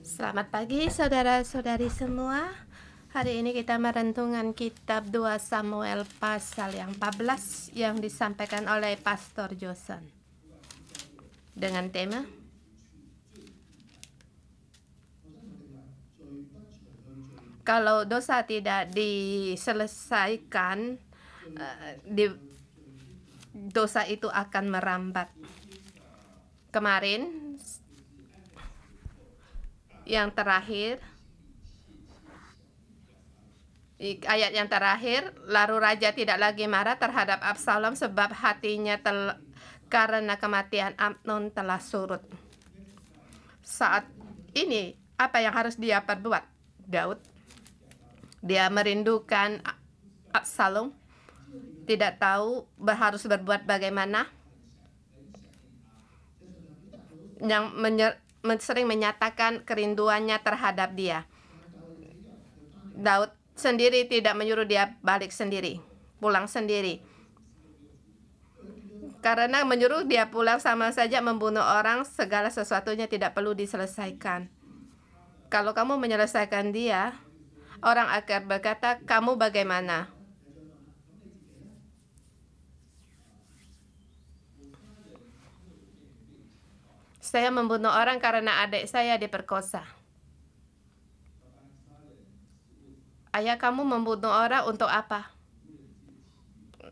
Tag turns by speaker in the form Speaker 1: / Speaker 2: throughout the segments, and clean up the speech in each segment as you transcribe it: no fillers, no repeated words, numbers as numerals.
Speaker 1: Selamat pagi saudara-saudari semua. Hari ini kita merenungkan kitab 2 Samuel pasal yang 14 yang disampaikan oleh Pastor Johnson. Dengan tema kalau dosa tidak diselesaikan, dosa itu akan merambat. Kemarin yang terakhir, ayat yang terakhir, lalu raja tidak lagi marah terhadap Absalom sebab hatinya karena kematian Amnon telah surut. Saat ini apa yang harus dia perbuat? Daud, dia merindukan Absalom, tidak tahu harus berbuat bagaimana, yang sering menyatakan kerinduannya terhadap dia. Daud sendiri tidak menyuruh dia balik sendiri, pulang sendiri. Karena menyuruh dia pulang sama saja membunuh orang, segala sesuatunya tidak perlu diselesaikan. Kalau kamu menyelesaikan dia, orang akan berkata, kamu bagaimana? Saya membunuh orang karena adik saya diperkosa. Ayah, kamu membunuh orang untuk apa?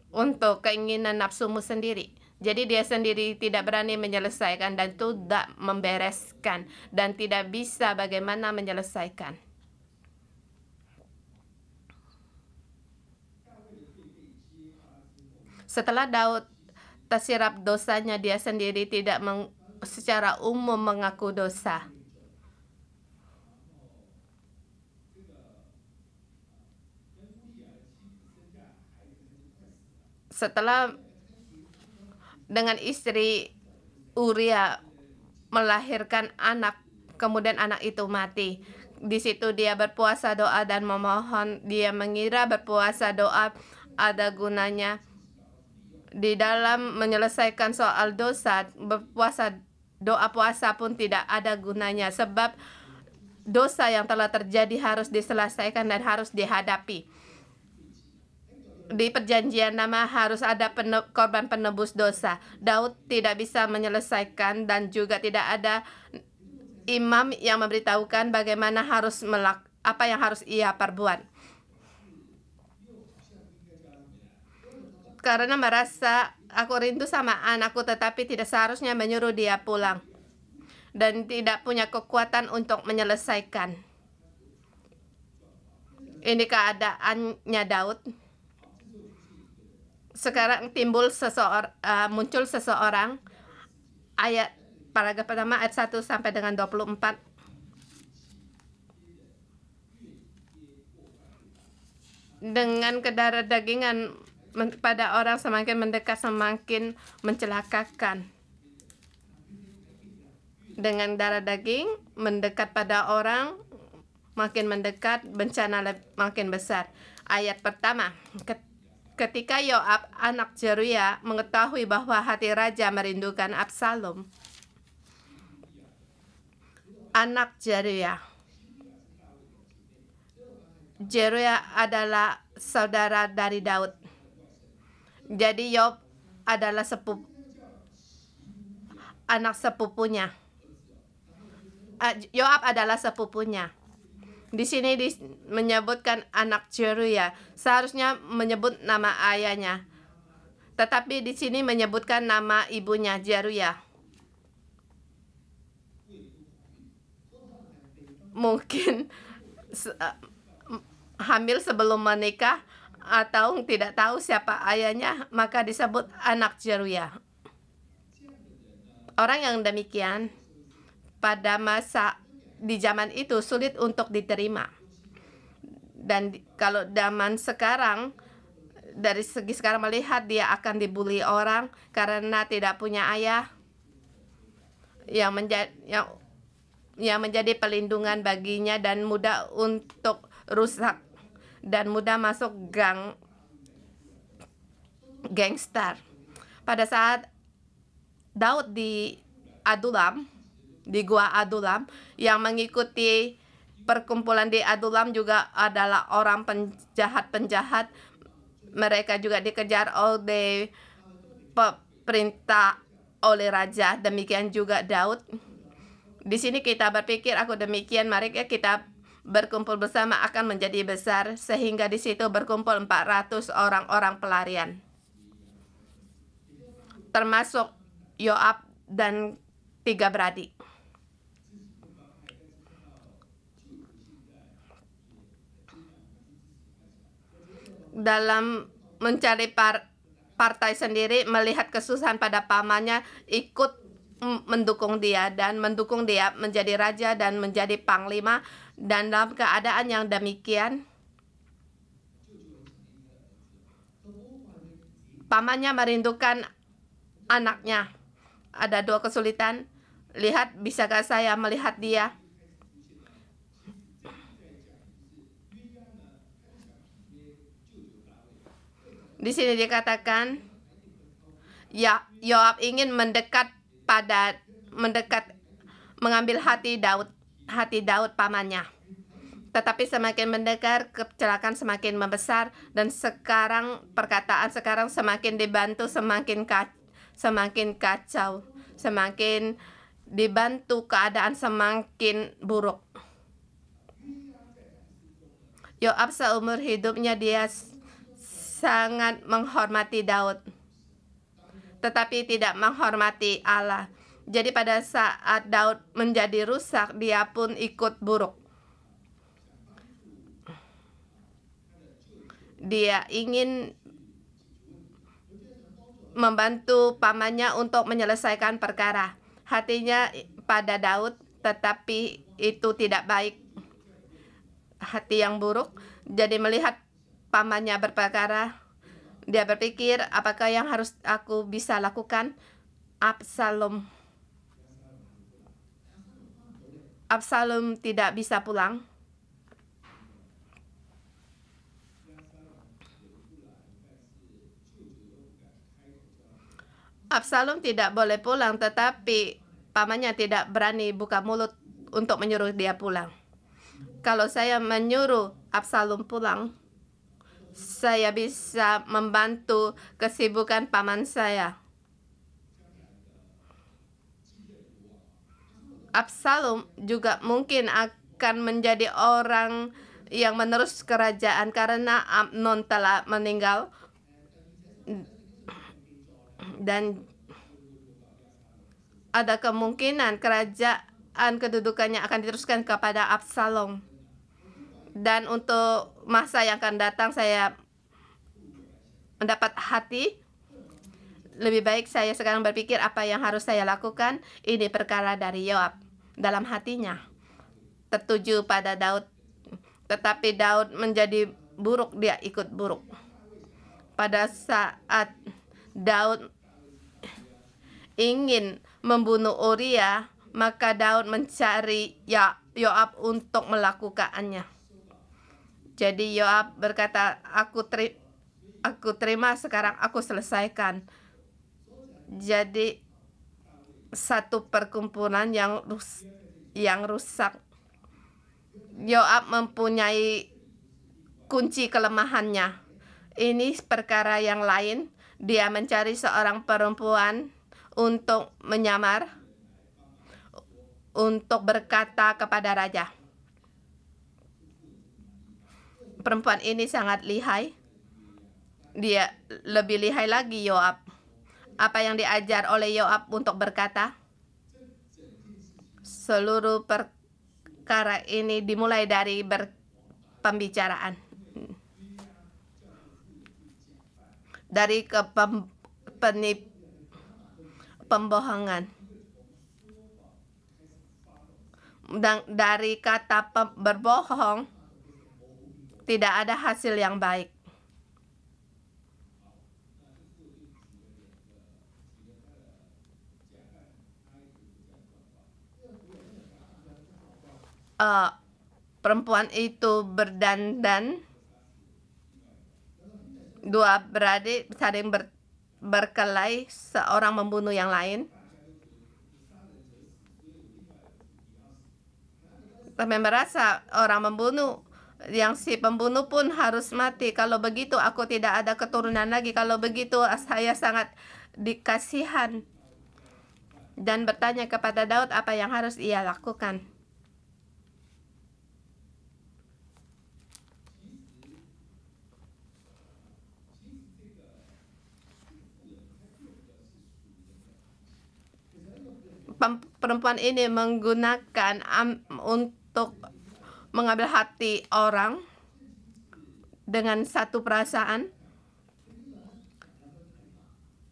Speaker 1: Untuk keinginan nafsumu sendiri. Jadi dia sendiri tidak berani menyelesaikan dan tidak membereskan dan tidak bisa bagaimana menyelesaikan. Setelah Daud tersirap dosanya, dia sendiri tidak secara umum mengaku dosa. Setelah dengan istri Uria melahirkan anak, kemudian anak itu mati. Di situ dia berpuasa doa dan memohon. Dia mengira berpuasa doa ada gunanya. Di dalam menyelesaikan soal dosa, berpuasa doa puasa pun tidak ada gunanya, sebab dosa yang telah terjadi harus diselesaikan dan harus dihadapi. Di perjanjian lama harus ada korban penebus dosa. Daud tidak bisa menyelesaikan dan juga tidak ada imam yang memberitahukan bagaimana apa yang harus ia perbuat. Karena merasa aku rindu sama anakku, tetapi tidak seharusnya menyuruh dia pulang dan tidak punya kekuatan untuk menyelesaikan. Ini keadaannya Daud. Sekarang muncul seseorang, ayat paragraf pertama ayat 1 sampai dengan 24. Dengan kedarah dagingan pada orang semakin mendekat semakin mencelakakan. Dengan darah daging mendekat pada orang makin mendekat, bencana makin besar. Ayat pertama, ketika Yoab anak Zeruya mengetahui bahwa hati raja merindukan Absalom. Anak Zeruya adalah saudara dari Daud. Jadi Yoab adalah anak sepupunya. Yoab adalah sepupunya. Di sini menyebutkan anak Zeruya, seharusnya menyebut nama ayahnya, tetapi di sini menyebutkan nama ibunya, Zeruya. Mungkin hamil sebelum menikah atau tidak tahu siapa ayahnya, maka disebut anak Zeruya. Orang yang demikian pada di zaman itu sulit untuk diterima. Dan kalau zaman sekarang, dari segi sekarang melihat, dia akan dibully orang karena tidak punya ayah yang menjadi pelindungan baginya dan mudah untuk rusak dan mudah masuk gangster. Pada saat Daud di Adulam, di Gua Adulam. Yang mengikuti perkumpulan di Adulam juga adalah orang penjahat-penjahat. Mereka juga dikejar oleh perintah oleh raja. Demikian juga Daud. Di sini kita berpikir, aku demikian, mari kita berkumpul bersama akan menjadi besar, sehingga di situ berkumpul 400 orang-orang pelarian, termasuk Yoab dan 3 beradik. Dalam mencari partai sendiri, melihat kesusahan pada pamannya, ikut mendukung dia dan mendukung dia menjadi raja dan menjadi panglima. Dan dalam keadaan yang demikian, pamannya merindukan anaknya. Ada 2 kesulitan. Lihat, bisakah saya melihat dia? Di sini dikatakan, ya, Yoab ingin mendekat mengambil hati Daud pamannya. Tetapi semakin mendekat, kecelakaan semakin membesar, dan sekarang perkataan sekarang semakin dibantu semakin kacau, semakin dibantu keadaan semakin buruk. Yoab seumur hidupnya dia sangat menghormati Daud, tetapi tidak menghormati Allah. Jadi pada saat Daud menjadi rusak, dia pun ikut buruk. Dia ingin membantu pamannya untuk menyelesaikan perkara. Hatinya pada Daud, tetapi itu tidak baik. Hati yang buruk. Jadi melihat pamannya berperkara, dia berpikir, apakah yang harus aku bisa lakukan? Absalom tidak bisa pulang. Absalom tidak boleh pulang, tetapi pamannya tidak berani buka mulut untuk menyuruh dia pulang. Kalau saya menyuruh Absalom pulang, saya bisa membantu kesibukan paman saya. Absalom juga mungkin akan menjadi orang yang menerus kerajaan karena Amnon telah meninggal, dan ada kemungkinan kerajaan kedudukannya akan diteruskan kepada Absalom. Dan untuk masa yang akan datang, saya mendapat hati, lebih baik saya sekarang berpikir apa yang harus saya lakukan. Ini perkara dari Yoab. Dalam hatinya tertuju pada Daud, tetapi Daud menjadi buruk, dia ikut buruk. Pada saat Daud ingin membunuh Uria, maka Daud mencari Yoab untuk melakukannya. Jadi Yoab berkata, aku terima, sekarang aku selesaikan. Jadi satu perkumpulan yang rusak. Yoab mempunyai kunci kelemahannya. Ini perkara yang lain. Dia mencari seorang perempuan untuk menyamar, untuk berkata kepada raja. Perempuan ini sangat lihai. Dia lebih lihai lagi Yoab. Apa yang diajar oleh Yoab untuk berkata? Seluruh perkara ini dimulai dari pembicaraan, dari pembohongan, dan dari kata berbohong tidak ada hasil yang baik. Perempuan itu berdandan, 2 beradik saling berkelahi, seorang membunuh yang lain. Tapi merasa orang membunuh, yang si pembunuh pun harus mati. Kalau begitu aku tidak ada keturunan lagi. Kalau begitu saya sangat dikasihan. Dan bertanya kepada Daud apa yang harus ia lakukan. Perempuan ini menggunakan untuk mengambil hati orang dengan satu perasaan.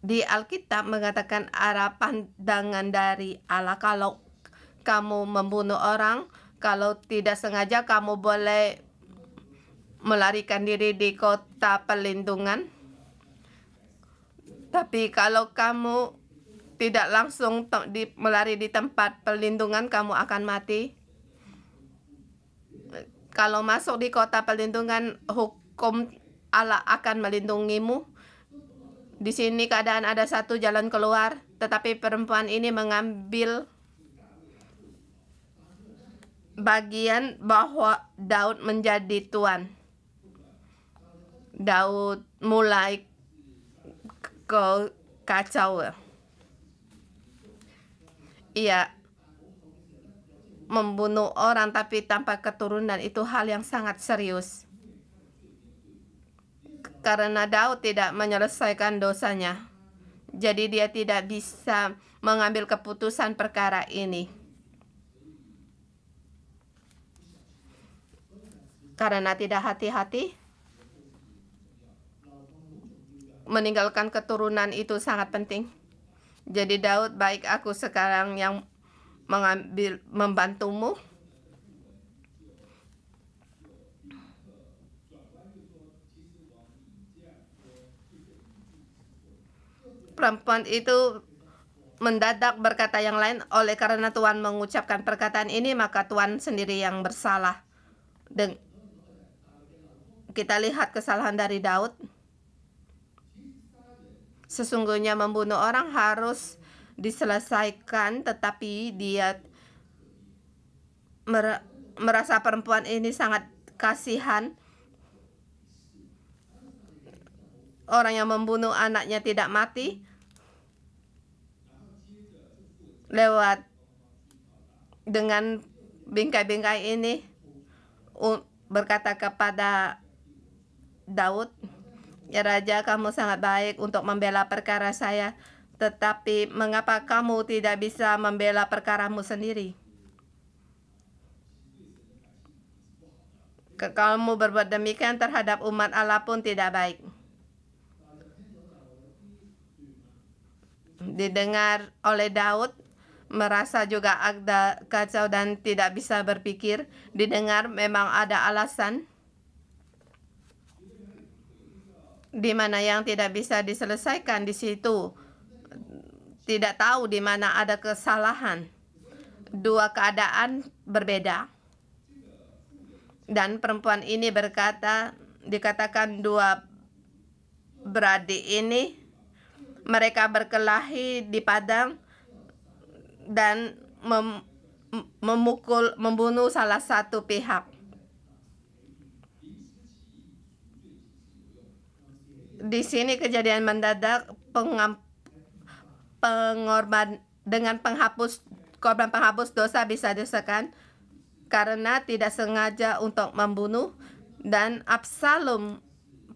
Speaker 1: Di Alkitab mengatakan arah pandangan dari Allah. Kalau kamu membunuh orang, kalau tidak sengaja kamu boleh melarikan diri di kota perlindungan. Tapi kalau kamu tidak langsung melari di tempat perlindungan, kamu akan mati. Kalau masuk di kota perlindungan, hukum Allah akan melindungimu. Di sini keadaan ada satu jalan keluar, tetapi perempuan ini mengambil bagian bahwa Daud menjadi tuan. Daud mulai kacau. Ia membunuh orang tapi tanpa keturunan, itu hal yang sangat serius. Karena Daud tidak menyelesaikan dosanya, jadi dia tidak bisa mengambil keputusan perkara ini. Karena tidak hati-hati, meninggalkan keturunan itu sangat penting. Jadi Daud, baik aku sekarang yang membantumu. Perempuan itu mendadak berkata yang lain. Oleh karena Tuhan mengucapkan perkataan ini, maka Tuhan sendiri yang bersalah. Dan kita lihat kesalahan dari Daud. Sesungguhnya membunuh orang harus diselesaikan, tetapi dia merasa perempuan ini sangat kasihan. Orang yang membunuh anaknya tidak mati. Lewat dengan bingkai-bingkai ini berkata kepada Daud, "Ya Raja, kamu sangat baik untuk membela perkara saya, tetapi mengapa kamu tidak bisa membela perkaramu sendiri? Kamu berbuat demikian terhadap umat Allah pun tidak baik." Didengar oleh Daud, merasa juga ada kacau dan tidak bisa berpikir. Didengar memang ada alasan di mana yang tidak bisa diselesaikan di situ. Tidak tahu di mana ada kesalahan. Dua keadaan berbeda. Dan perempuan ini berkata, dikatakan dua beradik ini, mereka berkelahi di padang dan membunuh salah satu pihak. Di sini kejadian mendadak pengorban dengan korban penghapus dosa bisa disahkan karena tidak sengaja untuk membunuh. Dan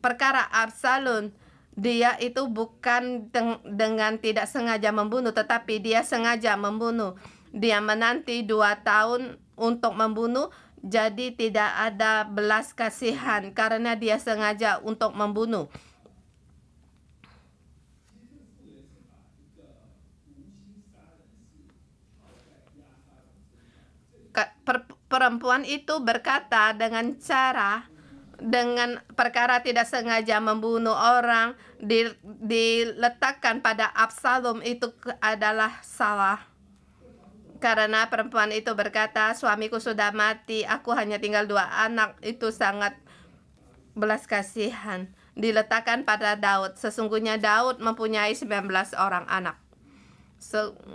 Speaker 1: perkara Absalom, dia itu bukan dengan tidak sengaja membunuh, tetapi dia sengaja membunuh. Dia menanti 2 tahun untuk membunuh, jadi tidak ada belas kasihan karena dia sengaja untuk membunuh. Perempuan itu berkata dengan perkara tidak sengaja membunuh orang diletakkan pada Absalom, itu adalah salah. Karena perempuan itu berkata, suamiku sudah mati, aku hanya tinggal 2 anak, itu sangat belas kasihan. Diletakkan pada Daud. Sesungguhnya Daud mempunyai 19 orang anak.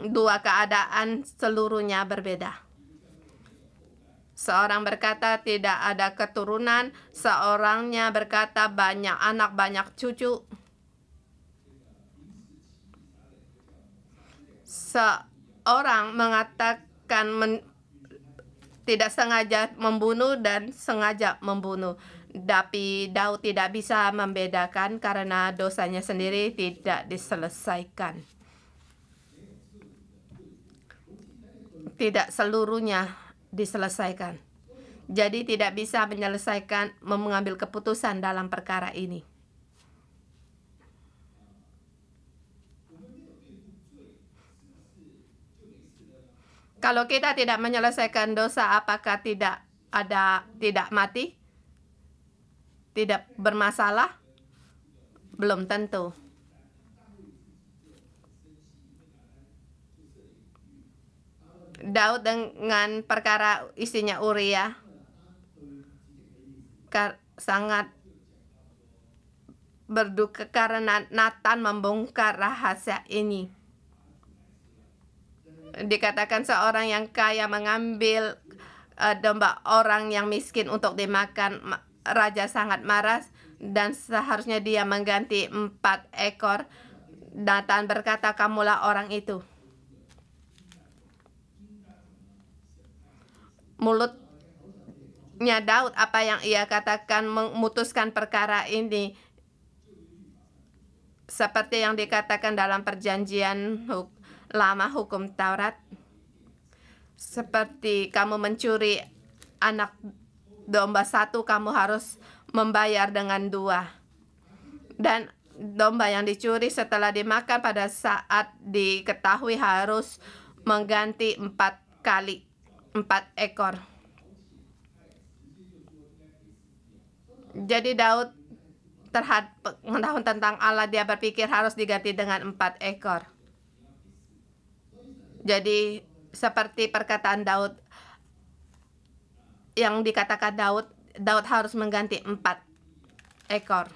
Speaker 1: Dua keadaan seluruhnya berbeda. Seorang berkata tidak ada keturunan, seorangnya berkata banyak anak, banyak cucu. Seorang mengatakan tidak sengaja membunuh dan sengaja membunuh. Tapi Daud tidak bisa membedakan karena dosanya sendiri tidak diselesaikan. Tidak seluruhnya diselesaikan. Jadi tidak bisa menyelesaikan, mengambil keputusan dalam perkara ini. Kalau kita tidak menyelesaikan dosa, apakah tidak mati? Tidak bermasalah? Belum tentu. Daud dengan perkara istrinya Uria sangat berduka karena Nathan membongkar rahasia ini. Dikatakan seorang yang kaya mengambil domba orang yang miskin untuk dimakan. Raja sangat marah dan seharusnya dia mengganti 4 ekor. Nathan berkata, kamulah orang itu. Mulutnya Daud, apa yang ia katakan memutuskan perkara ini. Seperti yang dikatakan dalam perjanjian lama hukum Taurat. Seperti kamu mencuri anak domba 1, kamu harus membayar dengan 2. Dan domba yang dicuri setelah dimakan pada saat diketahui harus mengganti 4 kali. 4 ekor. Jadi Daud terhadap pengetahuan tentang Allah, dia berpikir harus diganti dengan 4 ekor. Jadi seperti perkataan Daud yang dikatakan Daud harus mengganti 4 ekor.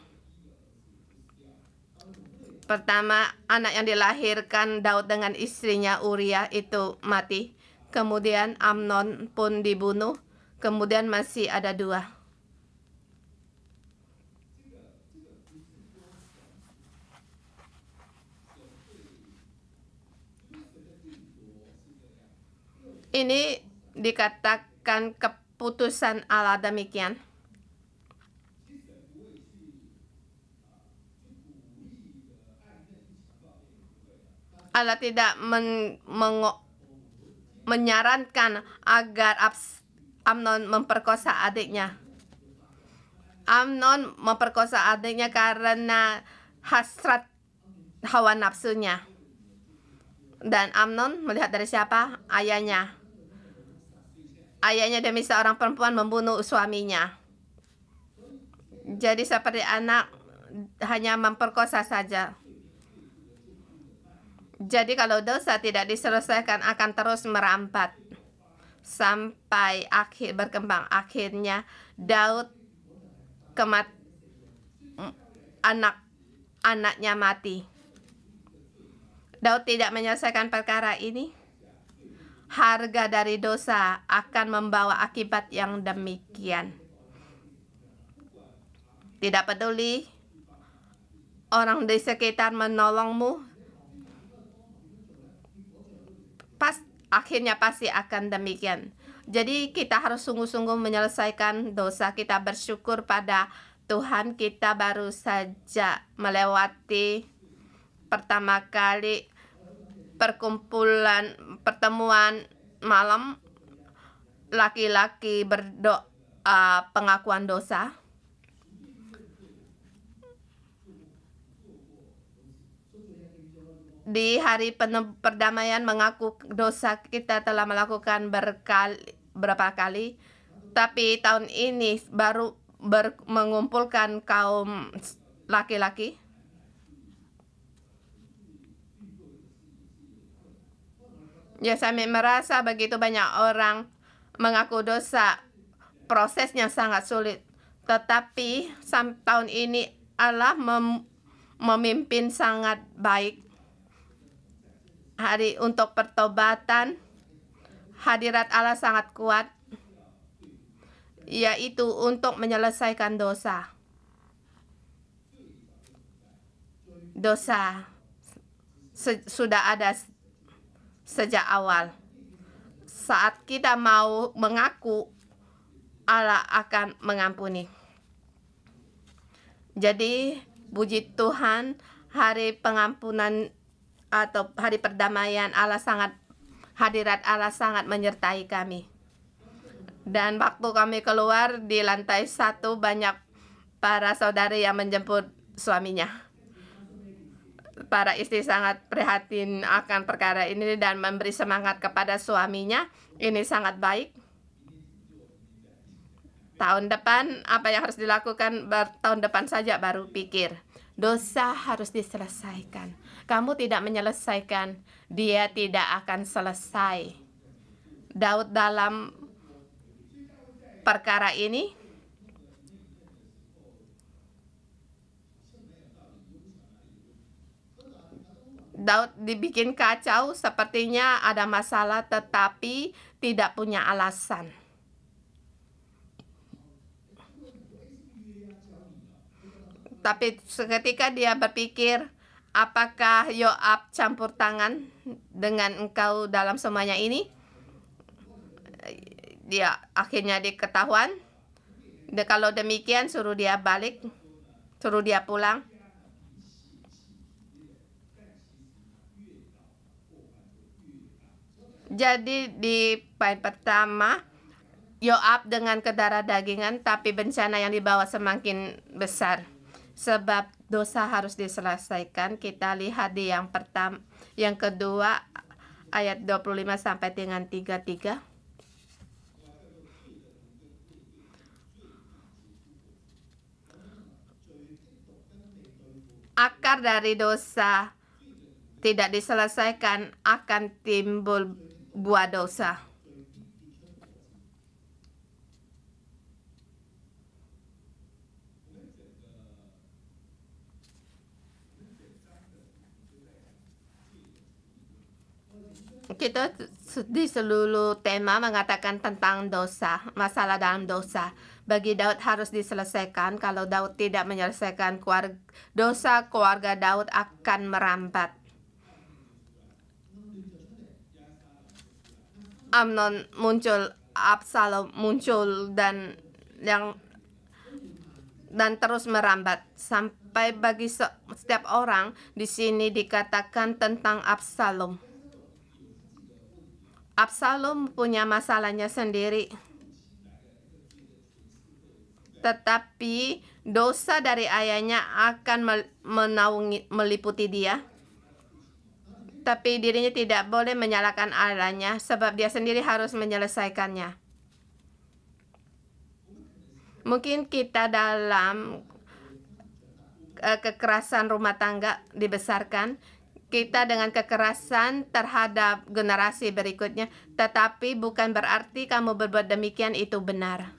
Speaker 1: Pertama, anak yang dilahirkan Daud dengan istrinya Uria itu mati. Kemudian Amnon pun dibunuh. Kemudian masih ada 2. Ini dikatakan keputusan Allah demikian. Allah tidak menyarankan agar Amnon memperkosa adiknya. Amnon memperkosa adiknya karena hasrat hawa nafsunya. Dan Amnon melihat dari siapa? Ayahnya. Ayahnya demi seorang perempuan membunuh suaminya. Jadi seperti anak hanya memperkosa saja. Jadi kalau dosa tidak diselesaikan akan terus merambat sampai akhir berkembang. Akhirnya Daud anaknya mati. Daud tidak menyelesaikan perkara ini. Harga dari dosa akan membawa akibat yang demikian. Tidak peduli orang di sekitar menolongmu, akhirnya pasti akan demikian. Jadi kita harus sungguh-sungguh menyelesaikan dosa. Kita bersyukur pada Tuhan, kita baru saja melewati pertama kali pertemuan malam laki-laki berdoa pengakuan dosa. Di hari perdamaian mengaku dosa kita telah melakukan berapa kali. Tapi tahun ini baru mengumpulkan kaum laki-laki. Ya, saya merasa begitu banyak orang mengaku dosa. Prosesnya sangat sulit. Tetapi tahun ini Allah memimpin sangat baik. Hari untuk pertobatan, hadirat Allah sangat kuat. yaitu untuk menyelesaikan dosa. Dosa sudah ada sejak awal. Saat kita mau mengaku, Allah akan mengampuni. Jadi, puji Tuhan, hari pengampunan atau hari perdamaian hadirat Allah sangat menyertai kami. Dan waktu kami keluar di lantai 1, banyak para saudari yang menjemput suaminya. Para istri sangat prihatin akan perkara ini dan memberi semangat kepada suaminya. Ini sangat baik. Tahun depan apa yang harus dilakukan, tahun depan saja baru pikir. Dosa harus diselesaikan. Kamu tidak menyelesaikan, dia tidak akan selesai. Daud dalam perkara ini Daud dibikin kacau, sepertinya ada masalah tetapi tidak punya alasan. Tapi seketika dia berpikir, apakah Yoab campur tangan dengan engkau dalam semuanya ini? Dia akhirnya diketahuan. Kalau demikian, suruh dia balik, suruh dia pulang. Jadi di poin pertama, Yoab dengan kedarah dagingan, tapi bencana yang dibawa semakin besar. Sebab dosa harus diselesaikan. Kita lihat di yang kedua ayat 25 sampai dengan 33. Akar dari dosa tidak diselesaikan akan timbul buah dosa. Kita di seluruh tema mengatakan tentang dosa, masalah dalam dosa. Bagi Daud harus diselesaikan. Kalau Daud tidak menyelesaikan dosa, keluarga Daud akan merambat. Amnon muncul, Absalom muncul, dan terus merambat sampai bagi setiap orang di sini dikatakan tentang Absalom. Absalom punya masalahnya sendiri, tetapi dosa dari ayahnya akan meliputi dia. Tapi dirinya tidak boleh menyalahkan ayahnya, sebab dia sendiri harus menyelesaikannya. Mungkin kita dalam kekerasan rumah tangga dibesarkan, kita dengan kekerasan terhadap generasi berikutnya, tetapi bukan berarti kamu berbuat demikian itu benar.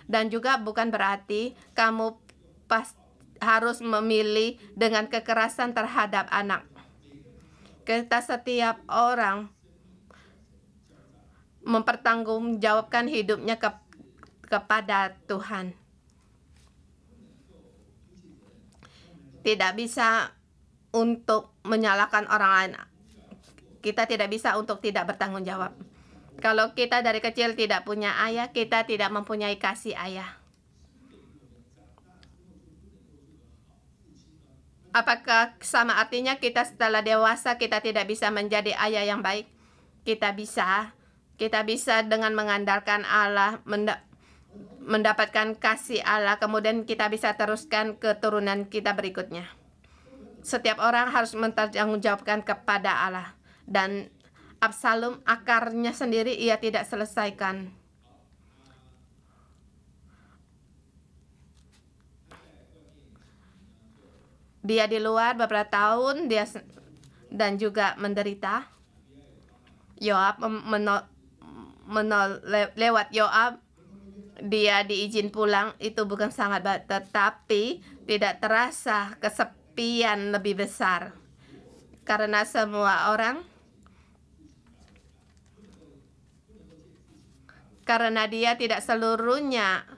Speaker 1: Dan juga bukan berarti kamu harus memilih dengan kekerasan terhadap anak. Kita setiap orang mempertanggungjawabkan hidupnya kepada Tuhan. Tidak bisa untuk menyalahkan orang lain. Kita tidak bisa untuk tidak bertanggung jawab. Kalau kita dari kecil tidak punya ayah, kita tidak mempunyai kasih ayah. Apakah sama artinya kita setelah dewasa kita tidak bisa menjadi ayah yang baik? Kita bisa dengan mengandalkan Allah, mendapatkan kasih Allah, kemudian kita bisa teruskan keturunan kita berikutnya. Setiap orang harus mempertanggungjawabkan kepada Allah. Dan Absalom akarnya sendiri ia tidak selesaikan. Dia di luar beberapa tahun dan juga menderita. Yoab lewat Yoab dia diizin pulang, itu bukan sangat baik, tetapi tidak terasa kesepian lebih besar karena semua orang, karena dia tidak seluruhnya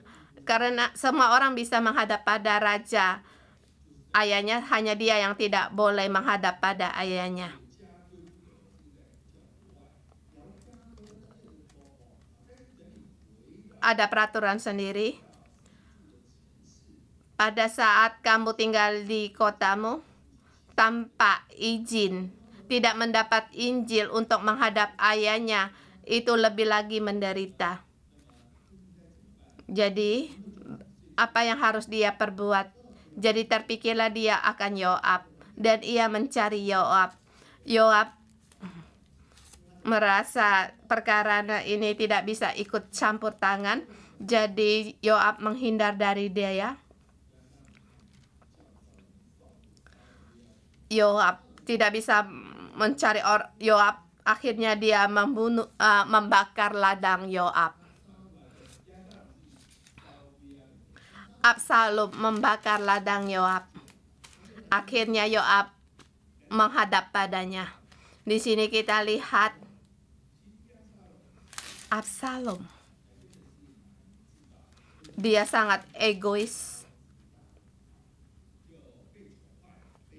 Speaker 1: karena semua orang bisa menghadap pada raja ayahnya, hanya dia yang tidak boleh menghadap pada ayahnya. Ada peraturan sendiri. Pada saat kamu tinggal di kotamu tanpa izin, tidak mendapat Injil untuk menghadap ayahnya, itu lebih lagi menderita. Jadi, apa yang harus dia perbuat? Jadi terpikirlah dia akan Yoab, dan ia mencari Yoab. Yoab merasa perkara ini tidak bisa ikut campur tangan, jadi Yoab menghindar dari dia. Yoab tidak bisa mencari Yoab, akhirnya dia membakar ladang Yoab. Absalom membakar ladang Yoab. Akhirnya Yoab menghadap padanya. Di sini kita lihat Absalom. Dia sangat egois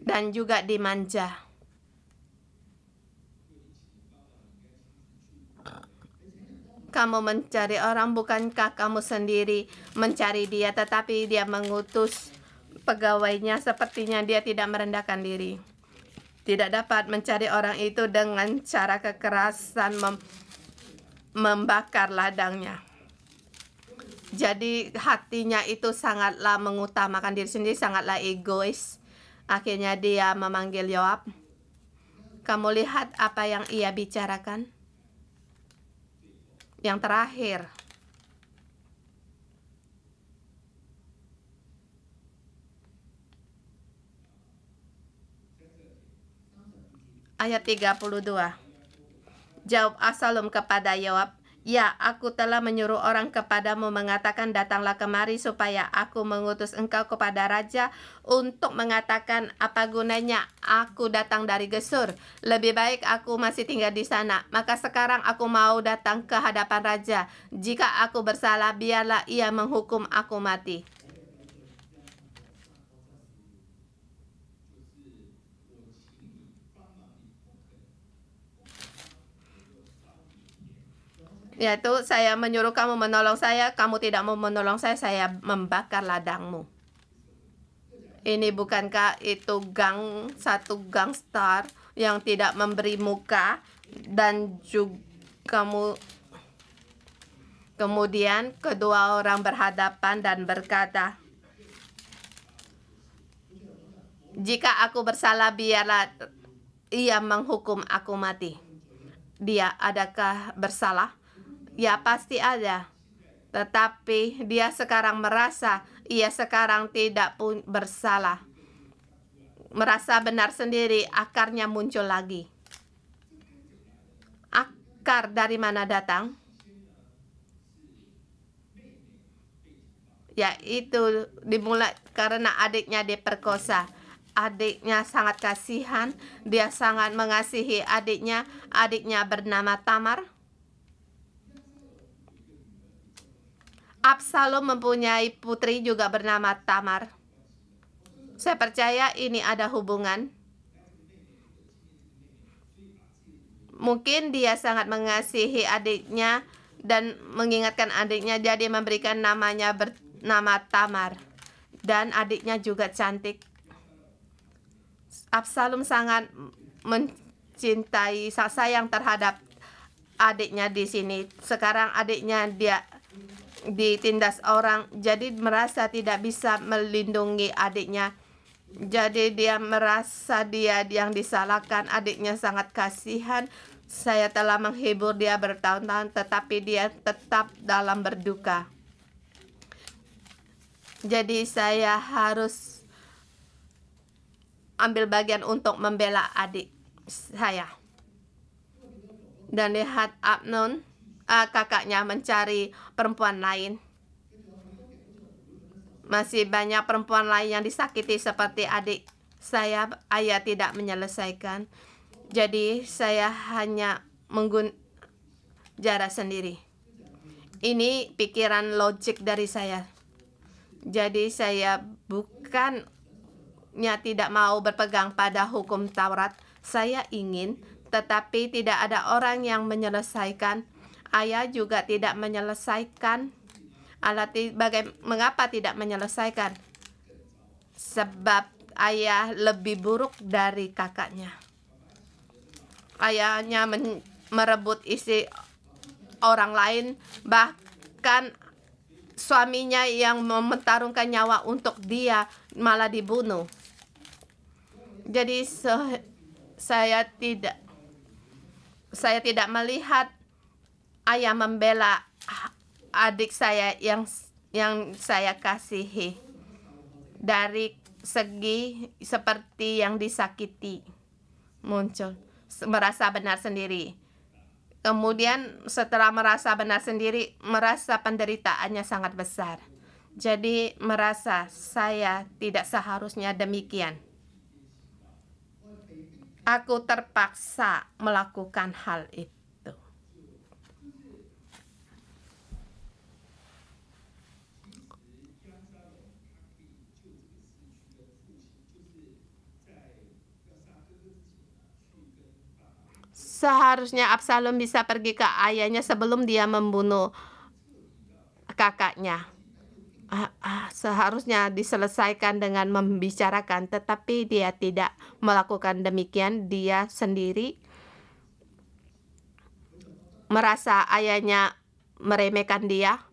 Speaker 1: dan juga dimanja. Kamu mencari orang, bukankah kamu sendiri mencari dia, tetapi dia mengutus pegawainya, sepertinya dia tidak merendahkan diri. Tidak dapat mencari orang itu dengan cara kekerasan membakar ladangnya. Jadi hatinya itu sangatlah mengutamakan diri sendiri, sangatlah egois. Akhirnya dia memanggil Yoab. Kamu lihat apa yang ia bicarakan? Yang terakhir, ayat 32. Jawab Absalom kepada Yoab, "Ya, aku telah menyuruh orang kepadamu mengatakan, datanglah kemari supaya aku mengutus engkau kepada raja untuk mengatakan, apa gunanya aku datang dari Gesur? Lebih baik aku masih tinggal di sana. Maka sekarang aku mau datang ke hadapan raja. Jika aku bersalah, biarlah ia menghukum aku mati." Yaitu, saya menyuruh kamu menolong saya, kamu tidak mau menolong saya membakar ladangmu. Ini bukankah itu satu gangster yang tidak memberi muka, dan juga kemudian kedua orang berhadapan dan berkata, "Jika aku bersalah, biarlah ia menghukum aku mati." Dia adakah bersalah? Ya, pasti ada. Tetapi dia sekarang merasa ia sekarang tidak bersalah. Merasa benar sendiri, akarnya muncul lagi. Akar dari mana datang? Yaitu dimulai karena adiknya diperkosa. Adiknya sangat kasihan, dia sangat mengasihi adiknya. Adiknya bernama Tamar. Absalom mempunyai putri juga bernama Tamar. Saya percaya ini ada hubungan. Mungkin dia sangat mengasihi adiknya dan mengingatkan adiknya, jadi memberikan namanya bernama Tamar. Dan adiknya juga cantik. Absalom sangat mencintai, sayang terhadap adiknya di sini. Sekarang adiknya dia ditindas orang, jadi merasa tidak bisa melindungi adiknya. Jadi dia merasa dia yang disalahkan. Adiknya sangat kasihan. Saya telah menghibur dia bertahun-tahun, tetapi dia tetap dalam berduka. Jadi saya harus ambil bagian untuk membela adik saya. Dan lihat Amnon, kakaknya mencari perempuan lain. Masih banyak perempuan lain yang disakiti seperti adik saya. Ayah tidak menyelesaikan. Jadi saya hanya jarak sendiri. Ini pikiran logik dari saya. Jadi saya bukannya tidak mau berpegang pada hukum Taurat. Saya ingin, tetapi tidak ada orang yang menyelesaikan. Ayah juga tidak menyelesaikan. Mengapa tidak menyelesaikan? Sebab ayah lebih buruk dari kakaknya. Ayahnya merebut istri orang lain, bahkan suaminya yang mempertaruhkan nyawa untuk dia malah dibunuh. Jadi saya tidak melihat ayah membela adik saya yang saya kasihi dari segi seperti yang disakiti muncul, merasa benar sendiri. Kemudian setelah merasa benar sendiri, merasa penderitaannya sangat besar. Jadi merasa saya tidak seharusnya demikian. Aku terpaksa melakukan hal itu. Seharusnya Absalom bisa pergi ke ayahnya sebelum dia membunuh kakaknya. Seharusnya diselesaikan dengan membicarakan, tetapi dia tidak melakukan demikian. Dia sendiri merasa ayahnya meremehkan dia.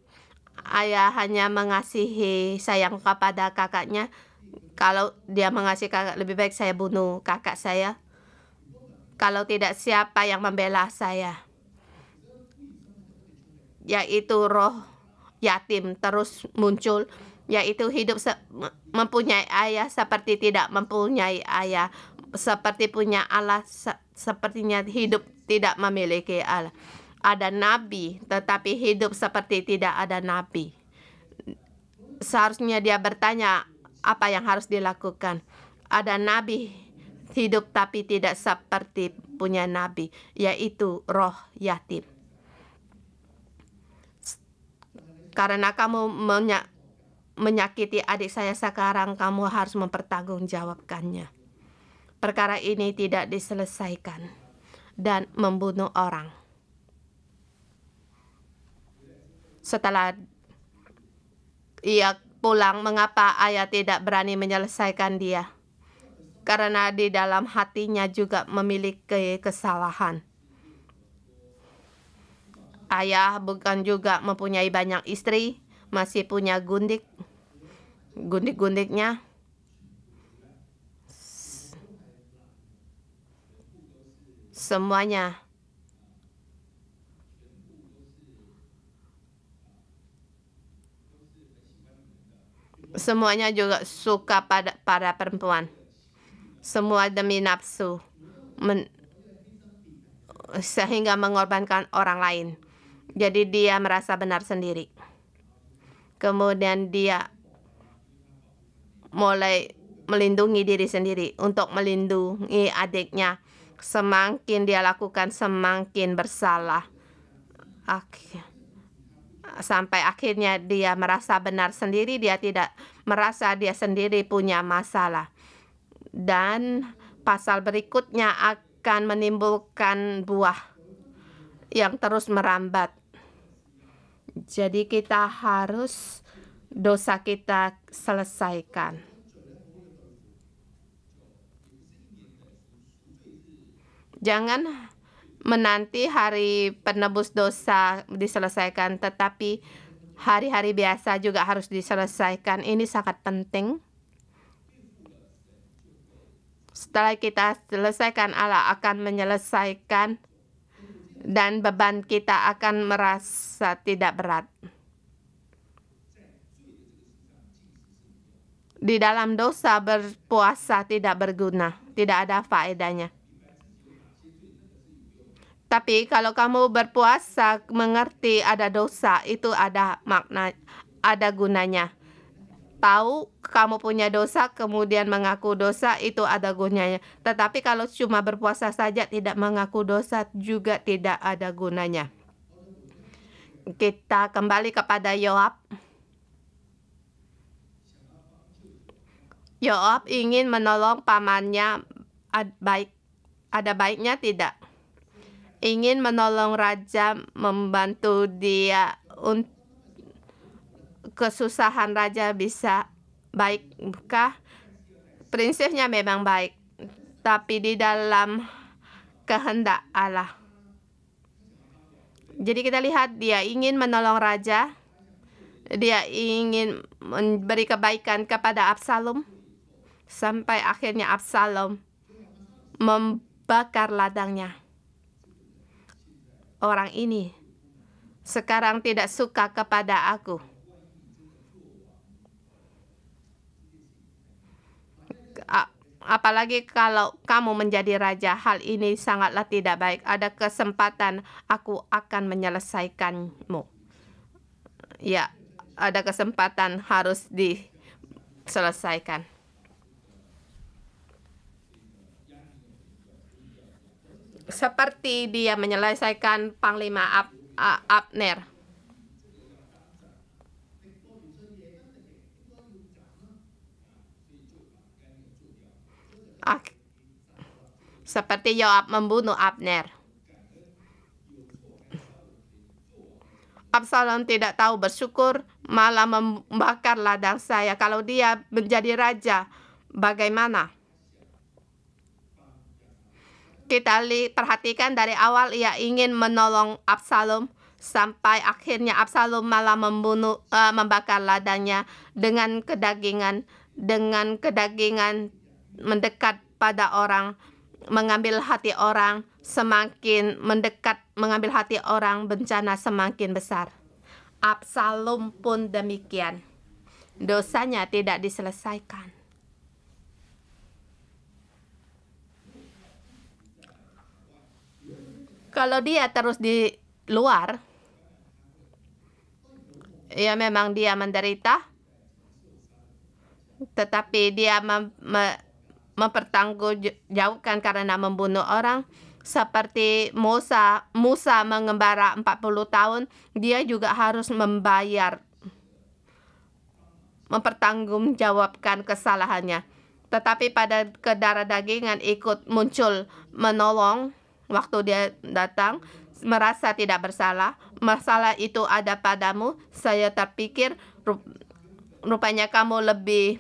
Speaker 1: Ayah hanya mengasihi sayang kepada kakaknya. Kalau dia mengasihi kakak, lebih baik saya bunuh kakak saya. Kalau tidak, siapa yang membela saya? Yaitu roh yatim terus muncul, yaitu hidup mempunyai ayah seperti tidak mempunyai ayah, seperti punya Allah sepertinya hidup tidak memiliki Allah. Ada nabi tetapi hidup seperti tidak ada nabi. Seharusnya dia bertanya apa yang harus dilakukan. Ada nabi hidup tapi tidak seperti punya nabi, yaitu roh yatim. Karena kamu menyakiti adik saya sekarang, kamu harus mempertanggungjawabkannya. Perkara ini tidak diselesaikan dan membunuh orang. Setelah ia pulang, mengapa ayah tidak berani menyelesaikan dia? Karena di dalam hatinya juga memiliki kesalahan. Ayah bukan juga mempunyai banyak istri, masih punya gundik-gundiknya. Semuanya juga suka pada perempuan. Semua demi nafsu, sehingga mengorbankan orang lain. Jadi dia merasa benar sendiri. Kemudian dia mulai melindungi diri sendiri untuk melindungi adiknya. Semakin dia lakukan, semakin bersalah. Sampai akhirnya dia merasa benar sendiri, dia tidak merasa dia sendiri punya masalah. Dan pasal berikutnya akan menimbulkan buah yang terus merambat. Jadi kita harus dosa kita selesaikan. Jangan menanti hari penebus dosa diselesaikan, tetapi hari-hari biasa juga harus diselesaikan. Ini sangat penting. Setelah kita selesaikan, Allah akan menyelesaikan dan beban kita akan merasa tidak berat. Di dalam dosa berpuasa tidak berguna, tidak ada faedahnya. Tapi kalau kamu berpuasa mengerti ada dosa, itu ada makna, ada gunanya. Tahu kamu punya dosa, kemudian mengaku dosa, itu ada gunanya. Tetapi kalau cuma berpuasa saja tidak mengaku dosa, juga tidak ada gunanya. Kita kembali kepada Yoab. Yoab ingin menolong pamannya, ada baiknya tidak? Ingin menolong raja, membantu dia kesusahan raja bisa baikkah? Prinsipnya memang baik, tapi di dalam kehendak Allah. Jadi kita lihat dia ingin menolong raja, dia ingin memberi kebaikan kepada Absalom, sampai akhirnya Absalom membakar ladangnya. Orang ini sekarang tidak suka kepada aku. Apalagi kalau kamu menjadi raja, hal ini sangatlah tidak baik. Ada kesempatan aku akan menyelesaikanmu. Ya, ada kesempatan harus diselesaikan. Seperti dia menyelesaikan Panglima Abner. Seperti Yoab membunuh Abner. Absalom tidak tahu bersyukur, malah membakar ladang saya. Kalau dia menjadi raja, bagaimana? Kita perhatikan dari awal ia ingin menolong Absalom, sampai akhirnya Absalom malah membakar ladangnya dengan kedagingan mendekat pada orang, mengambil hati orang. Semakin mendekat mengambil hati orang, bencana semakin besar. Absalom pun demikian. Dosanya tidak diselesaikan. Kalau dia terus di luar, ya memang dia menderita, tetapi dia mempertanggungjawabkan karena membunuh orang. Seperti Musa mengembara 40 tahun, dia juga harus mempertanggungjawabkan kesalahannya. Tetapi pada darah dagingan ikut muncul menolong waktu dia datang, merasa tidak bersalah. Masalah itu ada padamu. Saya terpikir rupanya kamu lebih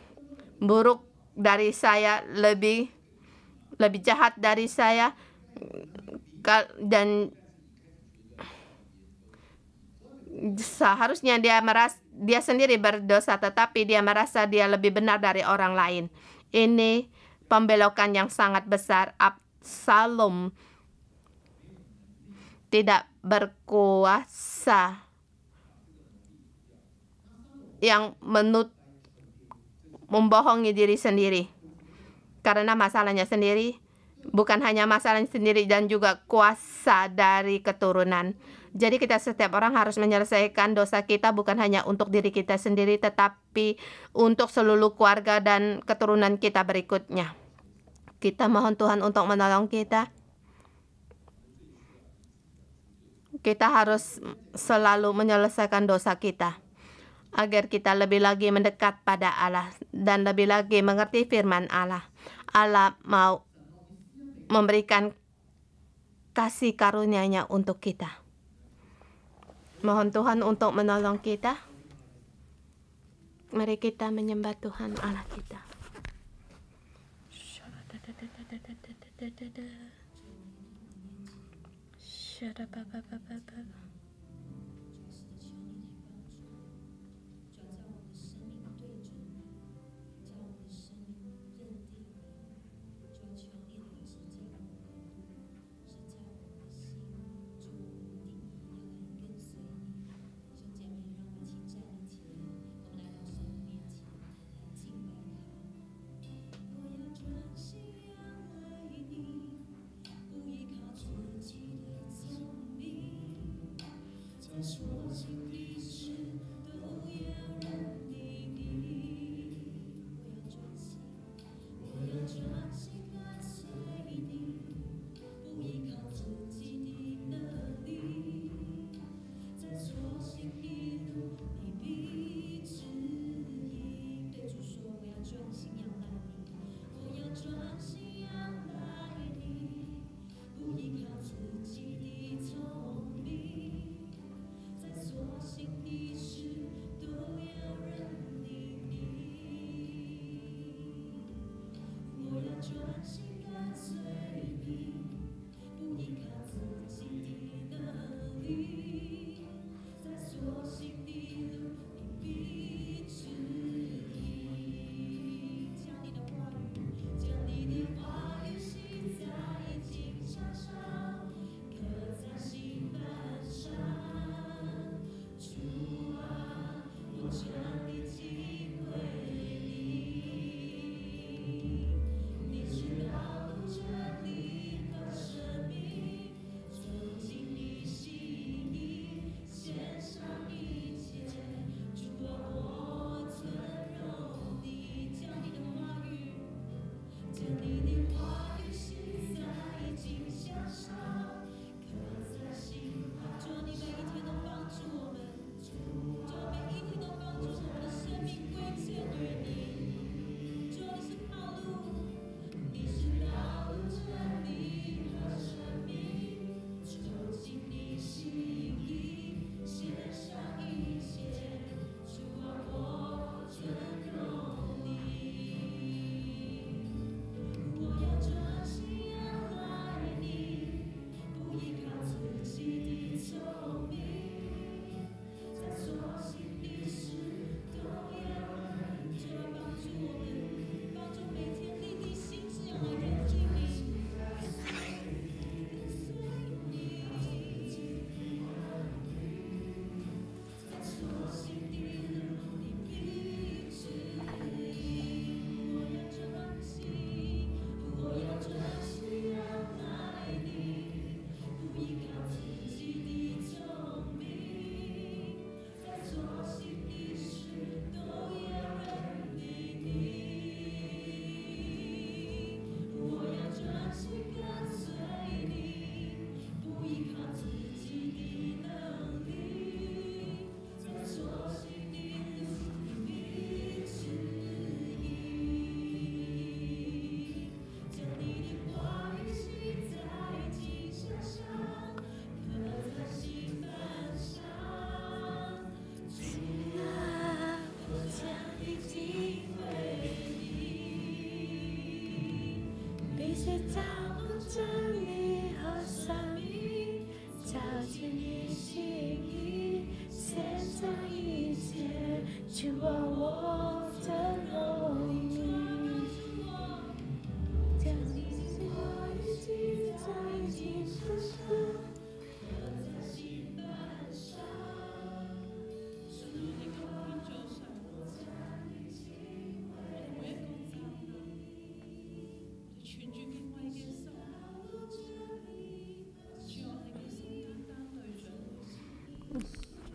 Speaker 1: buruk dari saya, lebih jahat dari saya, dan seharusnya dia sendiri berdosa, tetapi dia merasa dia lebih benar dari orang lain. Ini pembelokan yang sangat besar. Absalom tidak berkuasa, yang membohongi diri sendiri karena masalahnya sendiri, bukan hanya masalahnya sendiri, dan juga kuasa dari keturunan. Jadi kita setiap orang harus menyelesaikan dosa kita, bukan hanya untuk diri kita sendiri, tetapi untuk seluruh keluarga dan keturunan kita berikutnya. Kita mohon Tuhan untuk menolong kita. Kita harus selalu menyelesaikan dosa kita, agar kita lebih lagi mendekat pada Allah dan lebih lagi mengerti firman Allah. Allah mau memberikan kasih karunia-Nya untuk kita. Mohon Tuhan untuk menolong kita. Mari kita menyembah Tuhan Allah kita.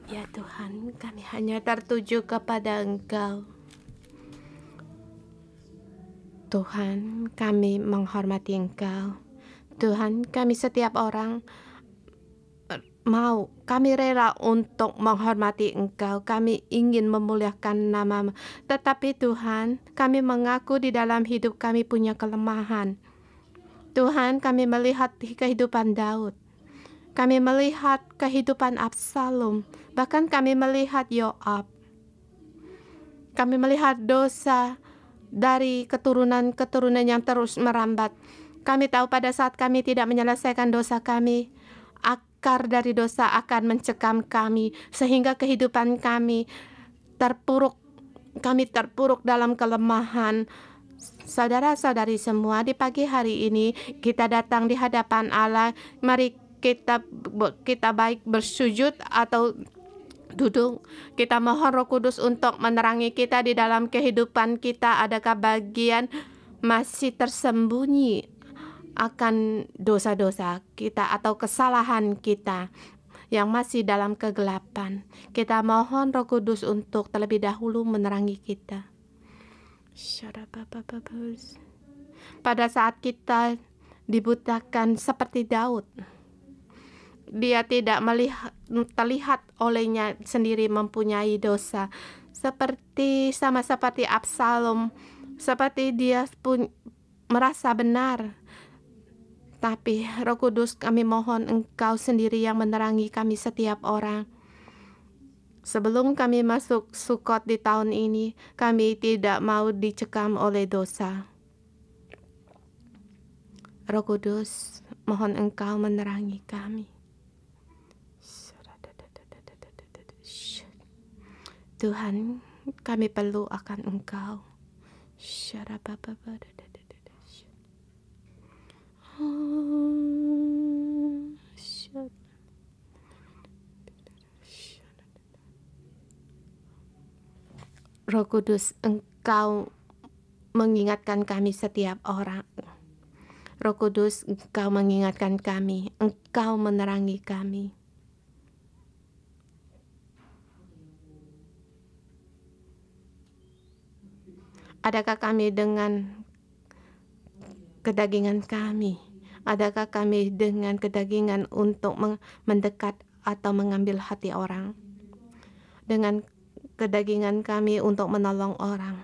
Speaker 1: Ya Tuhan, kami hanya tertuju kepada Engkau. Tuhan, kami menghormati Engkau. Tuhan, kami setiap orang kami rela untuk menghormati Engkau. Kami ingin memuliakan nama-Mu. Tetapi Tuhan, kami mengaku di dalam hidup kami punya kelemahan. Tuhan, kami melihat kehidupan Daud. Kami melihat kehidupan Absalom. Bahkan kami melihat Yoab. Kami melihat dosa dari keturunan-keturunan yang terus merambat. Kami tahu pada saat kami tidak menyelesaikan dosa kami, akar dari dosa akan mencekam kami, sehingga kehidupan kami terpuruk. Kami terpuruk dalam kelemahan. Saudara-saudari semua, di pagi hari ini kita datang di hadapan Allah. Mari kita baik bersujud atau duduk. Kita mohon Roh Kudus untuk menerangi kita di dalam kehidupan kita. Adakah bagian masih tersembunyi akan dosa-dosa kita atau kesalahan kita yang masih dalam kegelapan? Kita mohon Roh Kudus untuk terlebih dahulu menerangi kita. Pada saat kita dibutakan seperti Daud, dia tidak terlihat olehnya sendiri mempunyai dosa, sama seperti Absalom, seperti dia pun merasa benar. Tapi Roh Kudus, kami mohon Engkau sendiri yang menerangi kami setiap orang. Sebelum kami masuk Sukot di tahun ini, kami tidak mau dicekam oleh dosa. Roh Kudus, mohon Engkau menerangi kami. Tuhan, kami perlu akan Engkau. Roh Kudus, Engkau mengingatkan kami setiap orang. Roh Kudus, Engkau mengingatkan kami, Engkau menerangi kami. Adakah kami dengan kedagingan kami? Adakah kami dengan kedagingan untuk mendekat atau mengambil hati orang? Dengan kedagingan kami untuk menolong orang.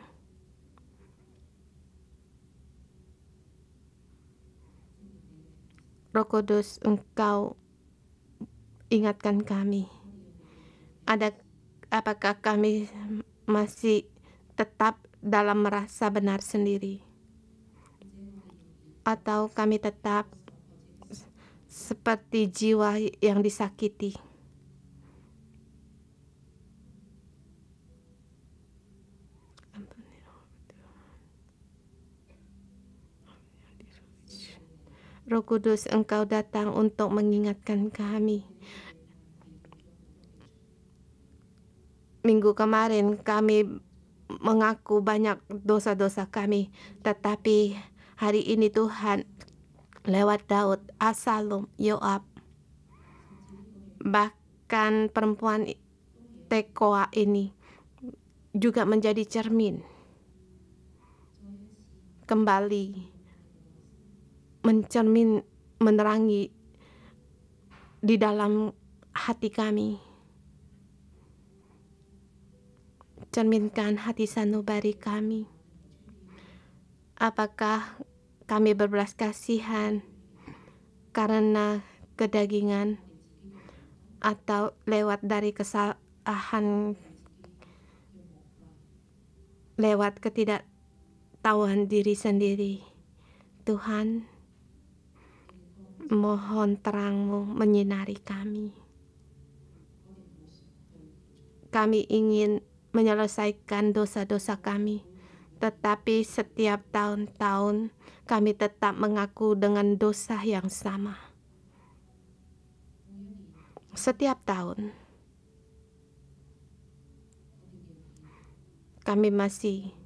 Speaker 1: Roh Kudus, Engkau ingatkan kami. Apakah kami masih tetap dalam merasa benar sendiri? Atau kami tetap seperti jiwa yang disakiti? Roh Kudus, Engkau datang untuk mengingatkan kami. Minggu kemarin kami mengaku banyak dosa-dosa kami, tetapi hari ini Tuhan lewat Daud, Absalom, Yoab, bahkan perempuan Tekoa ini juga menjadi cermin kembali menerangi di dalam hati kami. Cerminkan hati sanubari kami. Apakah kami berbelas kasihan karena kedagingan atau lewat dari kesalahan, lewat ketidaktahuan diri sendiri? Tuhan, mohon terang-Mu menyinari kami. Kami ingin menyelesaikan dosa-dosa kami, tetapi setiap tahun-tahun kami tetap mengaku dengan dosa yang sama. Setiap tahun kami masih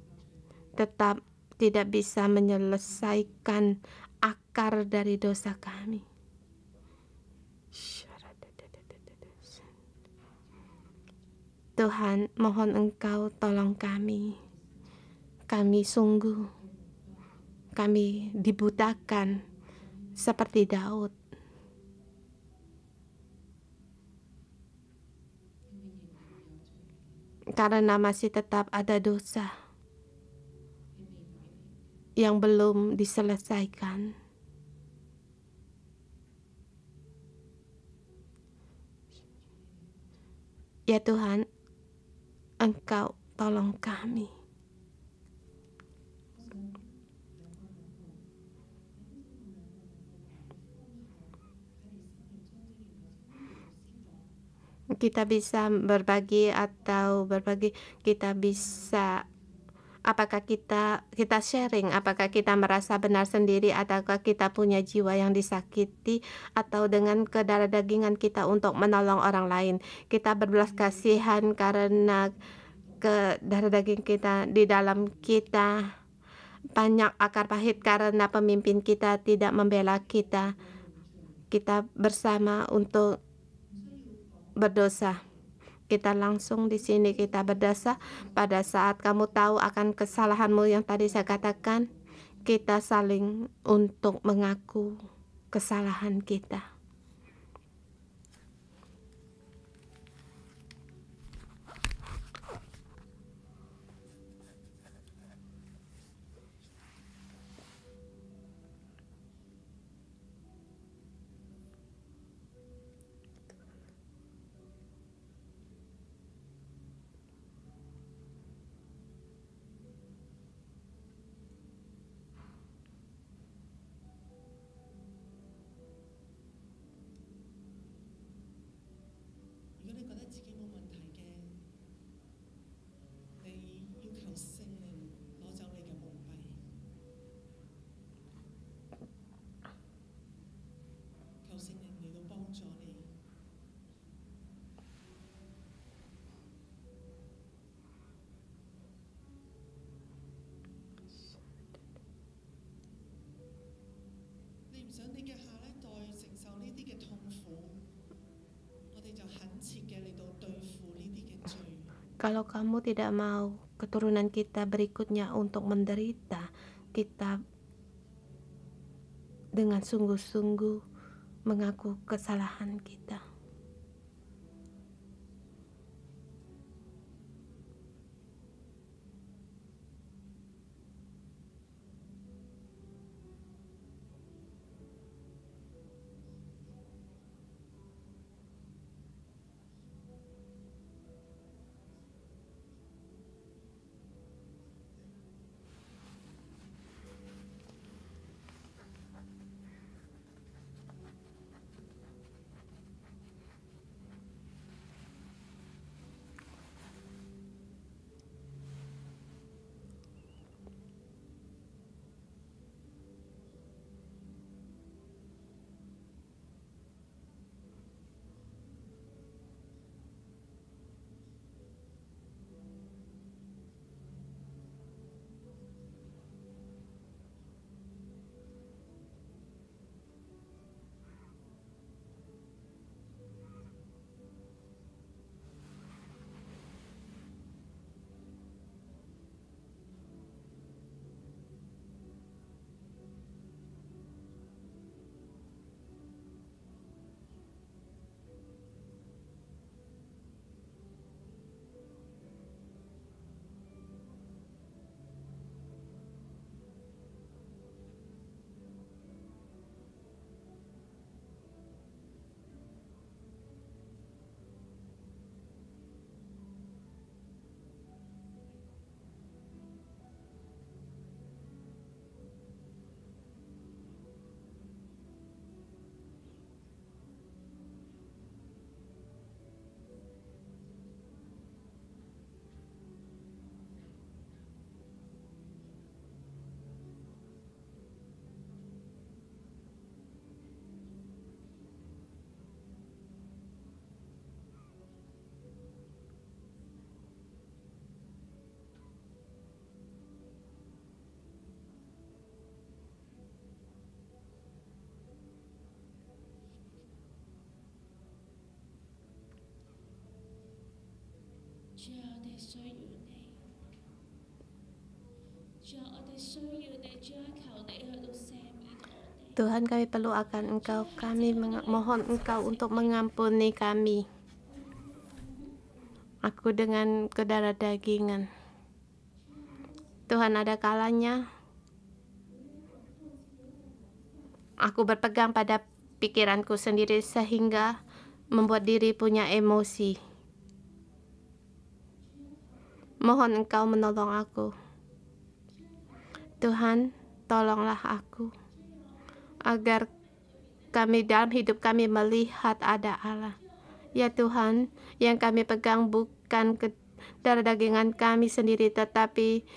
Speaker 1: tetap tidak bisa menyelesaikan akar dari dosa kami. Tuhan, mohon Engkau tolong kami. Kami sungguh, kami dibutakan seperti Daud. Karena masih tetap ada dosa yang belum diselesaikan. Ya Tuhan, Engkau tolong kami. Kita bisa berbagi kita bisa, apakah kita sharing, apakah kita merasa benar sendiri ataukah kita punya jiwa yang disakiti, atau dengan kedarah dagingan kita untuk menolong orang lain. Kita berbelas kasihan karena ke darah daging kita, di dalam kita banyak akar pahit karena pemimpin kita tidak membela kita. Kita bersama untuk berdosa. Kita langsung di sini kita berdosa. Pada saat kamu tahu akan kesalahanmu yang tadi saya katakan, kita saling untuk mengaku kesalahan kita. Kalau kamu tidak mau keturunan kita berikutnya untuk menderita, kita dengan sungguh-sungguh mengaku kesalahan kita. Tuhan, kami perlu akan Engkau. Kami mohon Engkau untuk mengampuni kami. Aku dengan kedarah dagingan. Tuhan, ada kalanya aku berpegang pada pikiranku sendiri sehingga membuat diri punya emosi. Mohon Engkau menolong aku. Tuhan, tolonglah aku agar kami dalam hidup kami melihat ada Allah. Ya Tuhan, yang kami pegang bukan darah dagingan kami sendiri, tetapi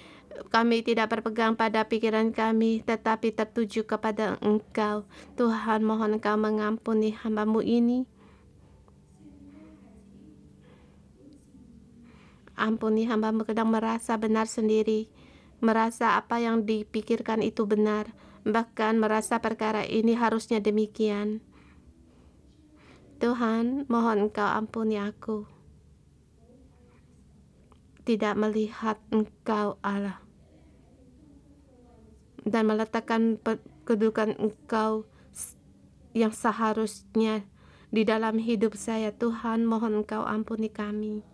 Speaker 1: kami tidak berpegang pada pikiran kami, tetapi tertuju kepada Engkau. Tuhan, mohon Engkau mengampuni hamba-Mu ini. Ampuni hamba-Mu kadang merasa benar sendiri, merasa apa yang dipikirkan itu benar, bahkan merasa perkara ini harusnya demikian. Tuhan, mohon Engkau ampuni aku. Tidak melihat Engkau Allah dan meletakkan kedudukan Engkau yang seharusnya di dalam hidup saya. Tuhan, mohon Engkau ampuni kami.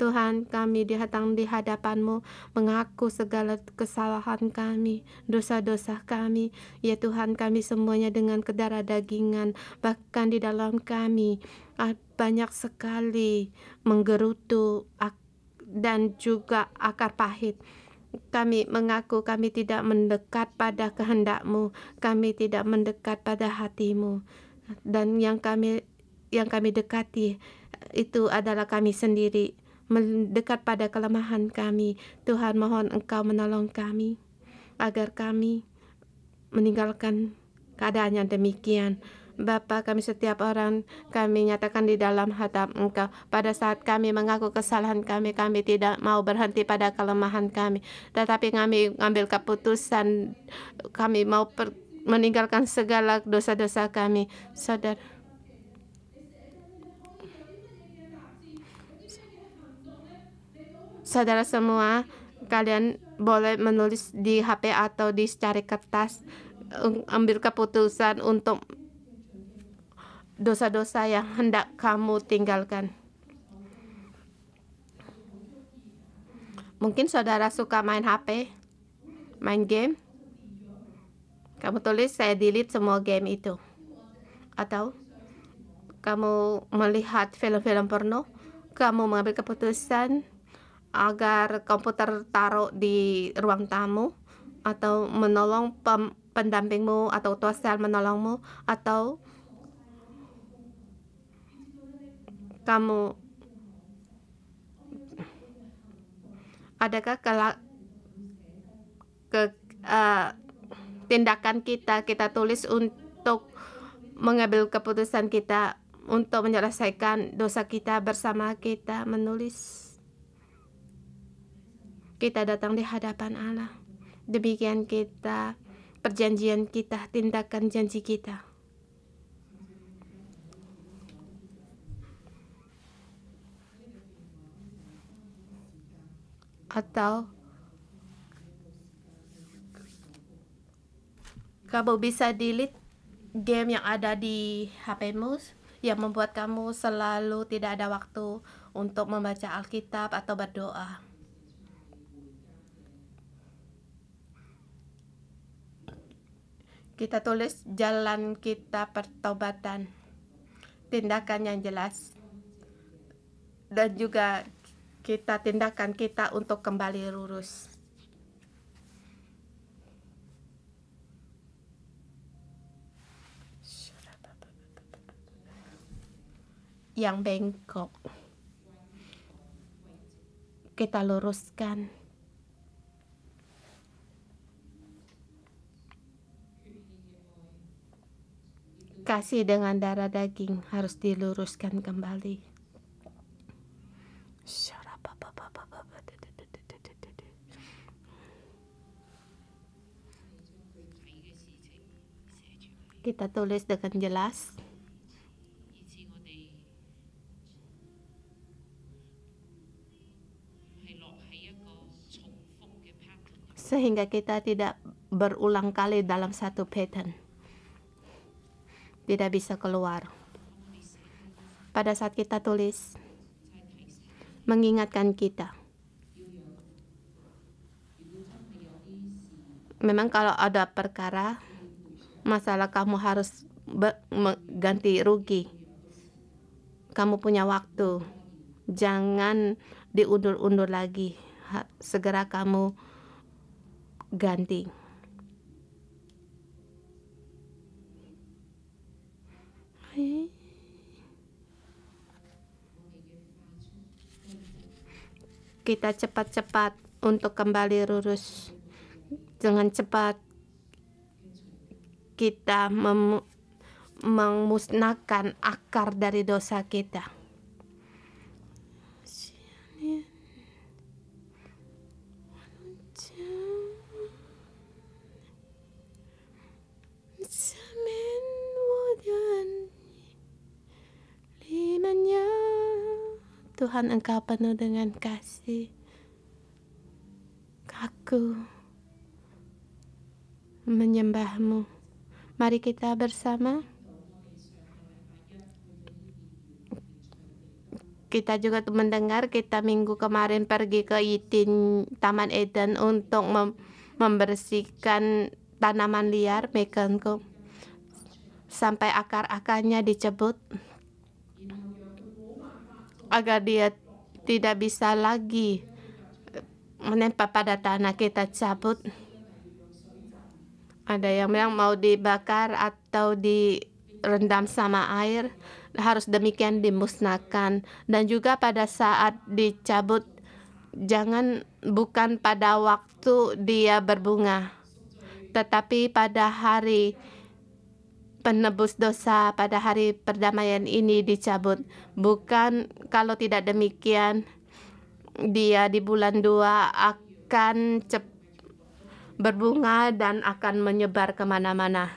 Speaker 1: Tuhan, kami datang di hadapan-Mu mengaku segala kesalahan kami, dosa-dosa kami. Ya Tuhan, kami semuanya dengan kedarah dagingan, bahkan di dalam kami banyak sekali menggerutu dan juga akar pahit. Kami mengaku kami tidak mendekat pada kehendak-Mu, kami tidak mendekat pada hati-Mu, dan yang kami dekati itu adalah kami sendiri, mendekat pada kelemahan kami. Tuhan, mohon Engkau menolong kami agar kami meninggalkan keadaan yang demikian. Bapa, kami setiap orang kami nyatakan di dalam hadap Engkau. Pada saat kami mengaku kesalahan kami, kami tidak mau berhenti pada kelemahan kami, tetapi kami mengambil keputusan, kami mau meninggalkan segala dosa-dosa kami. Saudara, Saudara semua, kalian boleh menulis di HP atau di secari kertas, ambil keputusan untuk dosa-dosa yang hendak kamu tinggalkan. Mungkin saudara suka main HP, main game. Kamu tulis, saya delete semua game itu. Atau kamu melihat film-film porno, kamu mengambil keputusan agar komputer taruh di ruang tamu, atau menolong pendampingmu atau tuasel menolongmu, atau kamu adakah tindakan kita tulis untuk mengambil keputusan kita untuk menyelesaikan dosa kita bersama kita menulis. Kita datang di hadapan Allah. Demikian kita, perjanjian kita, tindakan janji kita. Atau kamu bisa delete game yang ada di HP-mu yang membuat kamu selalu tidak ada waktu untuk membaca Alkitab atau berdoa. Kita tulis jalan kita pertobatan, tindakan yang jelas, dan juga kita tindakan kita untuk kembali lurus. Yang bengkok kita luruskan. Kasih dengan darah daging harus diluruskan kembali. Kita tulis dengan jelas. Sehingga kita tidak berulang kali dalam satu pattern. Tidak bisa keluar. Pada saat kita tulis, mengingatkan kita. Memang kalau ada perkara, masalah kamu harus ganti rugi. Kamu punya waktu. Jangan diundur-undur lagi. Segera kamu ganti. Kita cepat-cepat untuk kembali lurus. Dengan cepat kita memusnahkan akar dari dosa kita. Tuhan, Engkau penuh dengan kasih. Aku menyembah-Mu. Mari kita bersama. Kita juga mendengar, kita minggu kemarin pergi ke Taman Eden untuk membersihkan tanaman liar, mekanku, sampai akar-akarnya dicabut agar dia tidak bisa lagi menempel pada tanah. Kita cabut. Ada yang bilang mau dibakar atau direndam sama air, harus demikian dimusnahkan. Dan juga pada saat dicabut, jangan bukan pada waktu dia berbunga, tetapi pada hari penebus dosa, pada hari perdamaian ini dicabut. Bukan, kalau tidak demikian dia di bulan 2 akan berbunga dan akan menyebar kemana-mana.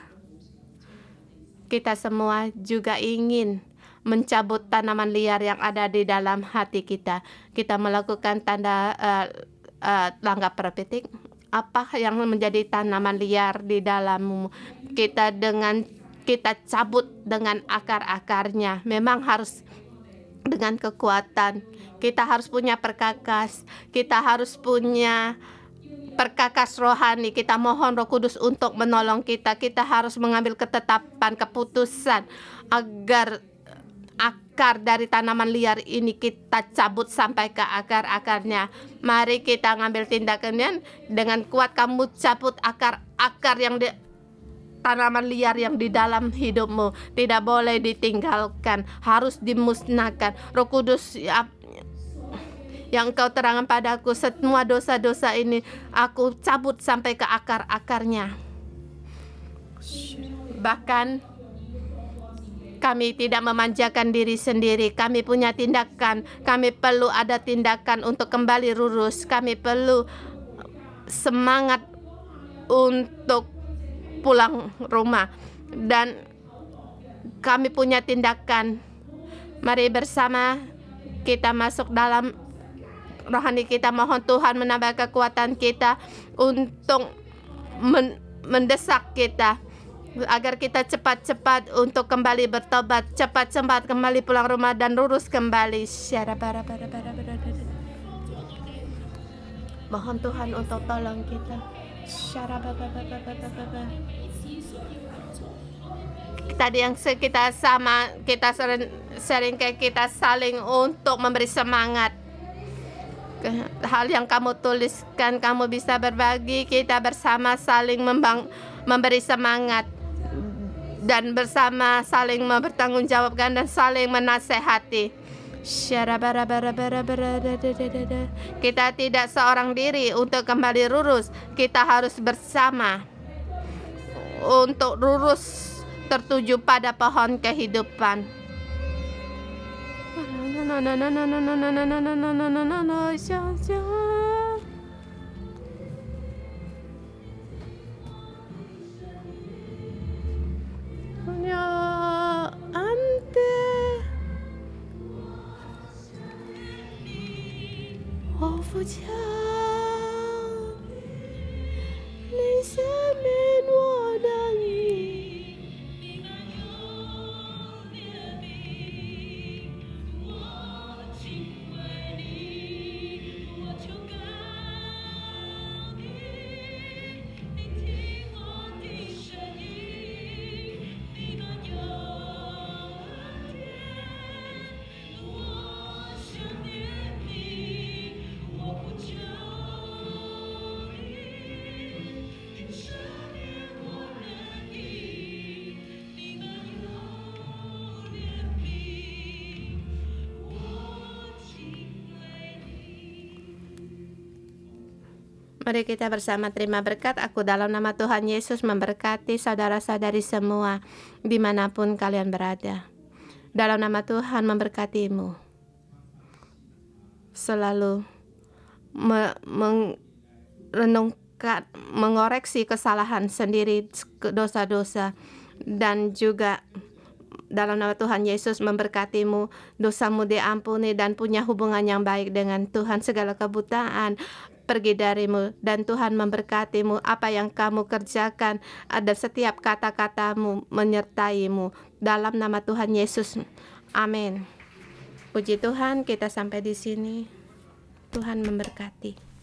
Speaker 1: Kita semua juga ingin mencabut tanaman liar yang ada di dalam hati kita. Kita melakukan tanda tangga petik. Apa yang menjadi tanaman liar di dalammu? Kita cabut dengan akar-akarnya. Memang harus dengan kekuatan. Kita harus punya perkakas. Kita harus punya perkakas rohani. Kita mohon Roh Kudus untuk menolong kita. Kita harus mengambil ketetapan, keputusan agar akar dari tanaman liar ini kita cabut sampai ke akar-akarnya. Mari kita ngambil tindakan dengan kuat. Kamu cabut akar-akar yang tanaman liar yang di dalam hidupmu. Tidak boleh ditinggalkan, harus dimusnahkan. Roh Kudus, yang Engkau terangkan padaku, semua dosa-dosa ini aku cabut sampai ke akar-akarnya. Bahkan kami tidak memanjakan diri sendiri. Kami punya tindakan. Kami perlu ada tindakan untuk kembali lurus. Kami perlu semangat untuk pulang rumah. Dan kami punya tindakan. Mari bersama kita masuk dalam rohani kita. Mohon Tuhan menambah kekuatan kita untuk mendesak kita, agar kita cepat-cepat untuk kembali bertobat, cepat-cepat kembali pulang rumah dan lurus kembali. Mohon Tuhan untuk tolong kita. Tadi yang kita sering kayak kita saling untuk memberi semangat. Hal yang kamu tuliskan, kamu bisa berbagi, kita bersama saling memberi semangat dan bersama saling mempertanggungjawabkan dan saling menasehati. Kita tidak seorang diri untuk kembali lurus. Kita harus bersama untuk lurus tertuju pada pohon kehidupan. Mari kita bersama terima berkat. Aku dalam nama Tuhan Yesus memberkati saudara-saudari semua dimanapun kalian berada. Dalam nama Tuhan memberkatimu. Selalu merenungkan, mengoreksi kesalahan sendiri, dosa-dosa, dan juga dalam nama Tuhan Yesus memberkatimu, dosamu diampuni dan punya hubungan yang baik dengan Tuhan. Segala kebutaan pergi darimu dan Tuhan memberkatimu. Apa yang kamu kerjakan, ada setiap kata-katamu menyertaimu. Dalam nama Tuhan Yesus, amin. Puji Tuhan, kita sampai di sini. Tuhan memberkati.